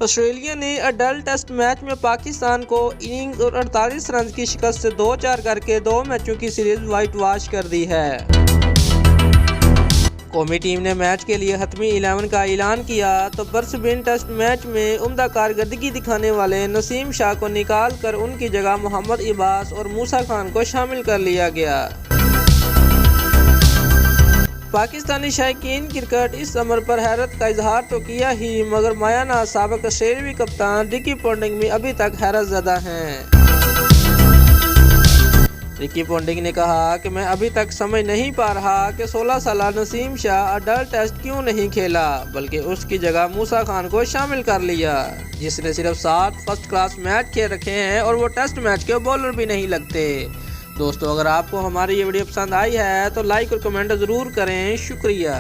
Australia ने adult test match में पाकिस्तान को इनिंग्स और 48 रन की शिकस्त से 2-4 करके 2 मैचों की सीरीज व्हाइट वॉश कर दी है। कौमी टीम ने मैच के लिए हतमी 11 का ऐलान किया तो ब्रिस्बेन टेस्ट मैच में उम्दा कारकर्दगी दिखाने वाले नसीम शाह को निकाल कर उनकी जगह मोहम्मद इब्बास और मूसा खान को शामिल कर लिया गया। पाकिस्तानी शायकीन क्रिकेट इस अमर पर हैरत का इजहार तो किया ही, मगर मायानाज साबिक ऑस्ट्रेलियाई कप्तान रिकी पोंटिंग भी अभी तक हैरत ज़दा हैं। रिकी पोंटिंग ने कहा कि मैं अभी तक समझ नहीं पा रहा कि 16 साला नसीम शाह अडल्ट टेस्ट क्यों नहीं खेला, बल्कि उसकी जगह मूसा खान को शामिल कर लिया, जिसने सिर्फ 7 फर्स्ट क्लास मैच खेल रखे हैं और वो टेस्ट मैच के बॉलर भी नहीं लगते। दोस्तों, अगर आपको हमारी ये वीडियो पसंद आई है तो लाइक और कमेंट ज़रूर करें। शुक्रिया।